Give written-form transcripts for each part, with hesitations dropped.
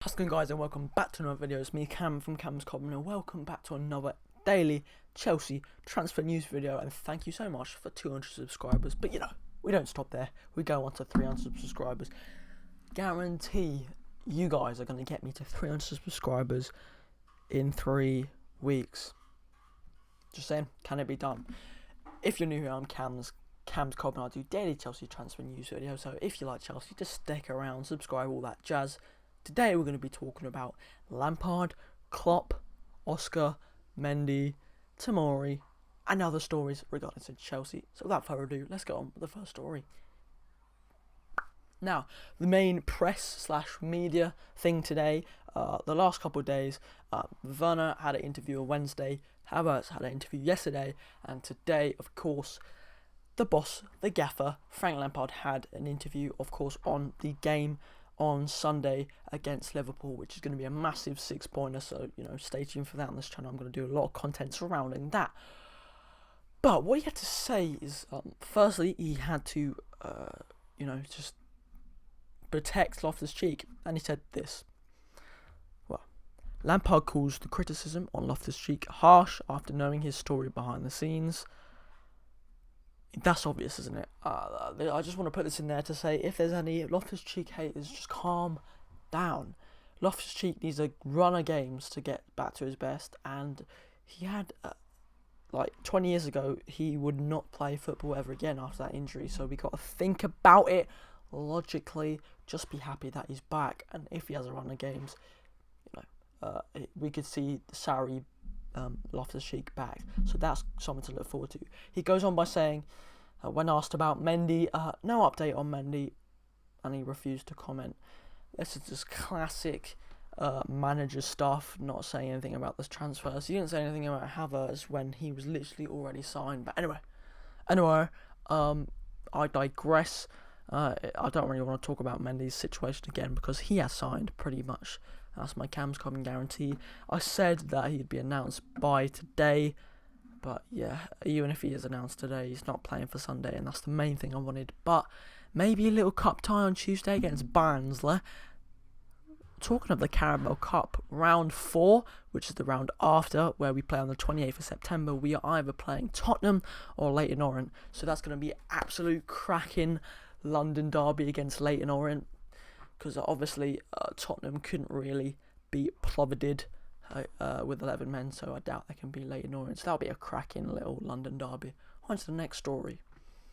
How's it going, guys, and welcome back to another video. It's me, Cam, from Cam's Common, and welcome back to another daily Chelsea transfer news video. And thank you so much for 200 subscribers. But you know, we don't stop there. We go on to 300 subscribers. Guarantee you guys are going to get me to 300 subscribers in 3 weeks. Just saying, can it be done? If you're new here, I'm Cam's Common. I do daily Chelsea transfer news videos. So if you like Chelsea, just stick around, subscribe, all that jazz. Today we're going to be talking about Lampard, Klopp, Oscar, Mendy, Tomori, and other stories regarding to Chelsea. So without further ado, let's get on with the first story. Now, the main press/media thing today, the last couple of days, Werner had an interview on Wednesday, Havertz had an interview yesterday, and today, of course, the boss, the gaffer, Frank Lampard, had an interview, of course, on the game on Sunday against Liverpool, which is going to be a massive 6-pointer, so, you know, stay tuned for that on this channel. I'm going to do a lot of content surrounding that. But what he had to say is, firstly, he had to, just protect Loftus-Cheek, and he said this. Well, Lampard calls the criticism on Loftus-Cheek harsh after knowing his story behind the scenes. That's obvious, isn't it? I just want to put this in there to say, if there's any Loftus-Cheek haters, just calm down. Loftus-Cheek needs a run of games to get back to his best, and he had, 20 years ago, he would not play football ever again after that injury, so we got to think about it logically, just be happy that he's back, and if he has a run of games, we could see Sarri, Loftus-Cheek back, so that's something to look forward to. He goes on by saying, when asked about Mendy, no update on Mendy, and he refused to comment. This is just classic manager stuff, not saying anything about this transfer. So he didn't say anything about Havertz when he was literally already signed. But anyway, I digress. I don't really want to talk about Mendy's situation again because he has signed pretty much. That's my Cam's Common guarantee. I said that he'd be announced by today, but yeah, even if he is announced today, he's not playing for Sunday, and that's the main thing I wanted. But maybe a little cup tie on Tuesday against Barnsley. Talking of the Carabao Cup, round 4, which is the round after, where we play on the 28th of September, we are either playing Tottenham or Leyton Orient. So that's going to be absolute cracking London derby against Leyton Orient, because obviously Tottenham couldn't really beat Plovidid with 11 men, so I doubt they can beat Leyton Orient. So that'll be a cracking little London derby. On to the next story.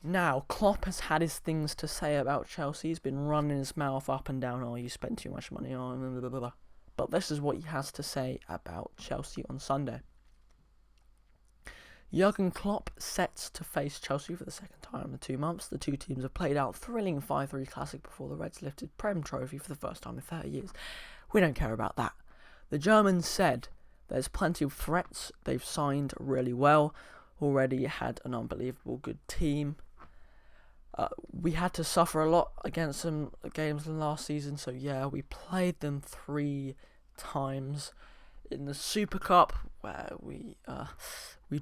Now, Klopp has had his things to say about Chelsea. He's been running his mouth up and down, you spent too much money on, blah, blah, blah. But this is what he has to say about Chelsea on Sunday. Jurgen Klopp sets to face Chelsea for the second time in 2 months. The two teams have played out thrilling 5-3 classic before the Reds lifted Prem Trophy for the first time in 30 years. We don't care about that. The Germans said there's plenty of threats. They've signed really well. Already had an unbelievable good team. We had to suffer a lot against some games in last season, so yeah, we played them 3 times. In the Super Cup, where we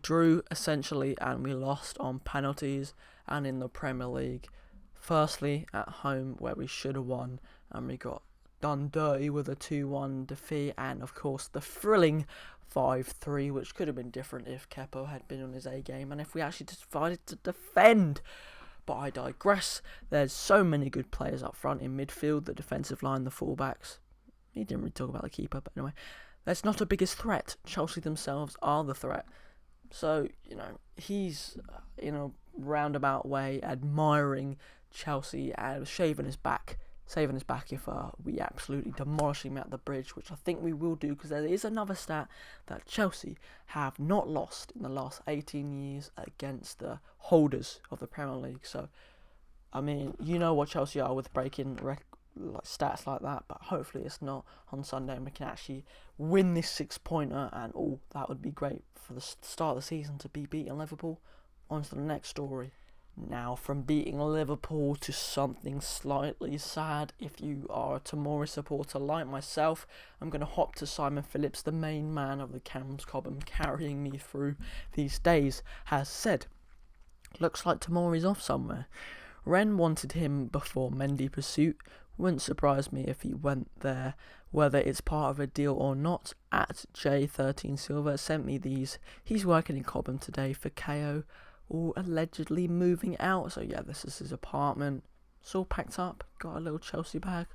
drew essentially and we lost on penalties, and in the Premier League, firstly at home where we should have won and we got done dirty with a 2-1 defeat, and of course the thrilling 5-3, which could have been different if Kepa had been on his A game and if we actually decided to defend. But I digress. There's so many good players up front in midfield, the defensive line, the fullbacks. He didn't really talk about the keeper, but anyway. That's not the biggest threat. Chelsea themselves are the threat. So, he's, in a roundabout way, admiring Chelsea and saving his back if we absolutely demolish him at the bridge, which I think we will do, because there is another stat that Chelsea have not lost in the last 18 years against the holders of the Premier League. So, I mean, you know what Chelsea are with breaking stats like that, but hopefully it's not on Sunday and we can actually win this 6-pointer, and that would be great for the start of the season to be beating Liverpool. On to the next story. Now, from beating Liverpool to something slightly sad, if you are a Tomori supporter like myself, I'm going to hop to Simon Phillips, the main man of the Cam's Common, carrying me through these days, has said, looks like Tomori's off somewhere. Ren wanted him before Mendy pursuit. Wouldn't surprise me if he went there whether it's part of a deal or not. At J13 Silver sent me these. He's working in Cobham today for KO, all allegedly moving out. So yeah, this is his apartment. It's all packed up. Got a little Chelsea bag.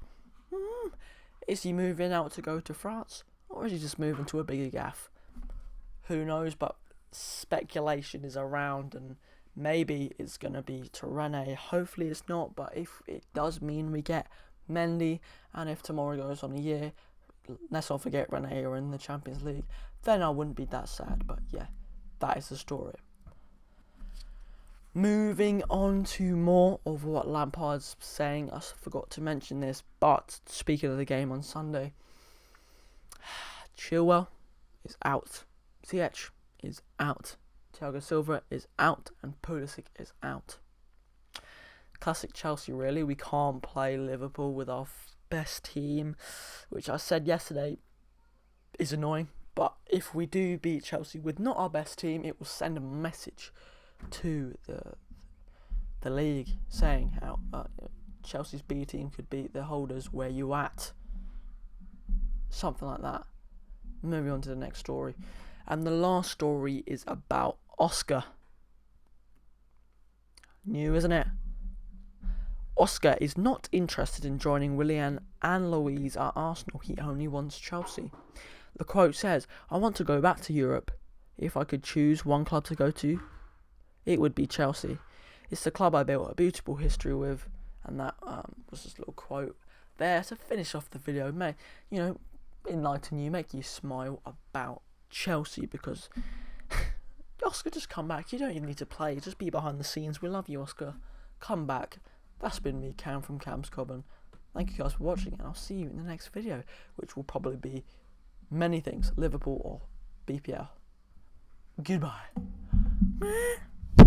Is he moving out to go to France, or is he just moving to a bigger gaff? Who knows, but speculation is around, and maybe it's going to be to Rene. Hopefully it's not, but if it does mean we get Mendy, and if Tomori goes on a year, let's not forget Rene are in the Champions League, then I wouldn't be that sad. But yeah, that is the story. Moving on to more of what Lampard's saying. I forgot to mention this, but speaking of the game on Sunday, Chilwell is out, Ziyech is out, Thiago Silva is out, and Pulisic is out. Classic Chelsea, really. We can't play Liverpool with our best team, which I said yesterday is annoying. But if we do beat Chelsea with not our best team, it will send a message to the league saying how Chelsea's B team could beat the holders. Where you at? Something like that. Moving on to the next story. And the last story is about Oscar. New, isn't it? Oscar is not interested in joining Willian and Louise at Arsenal. He only wants Chelsea. The quote says, "I want to go back to Europe. If I could choose one club to go to, it would be Chelsea. It's the club I built a beautiful history with." And that was just a little quote there to finish off the video. May, enlighten you, make you smile about Chelsea, because Oscar, just come back. You don't even need to play. Just be behind the scenes. We love you, Oscar. Come back. That's been me, Cam from Cam's Cobham. Thank you guys for watching, and I'll see you in the next video, which will probably be many things, Liverpool or BPL. Goodbye.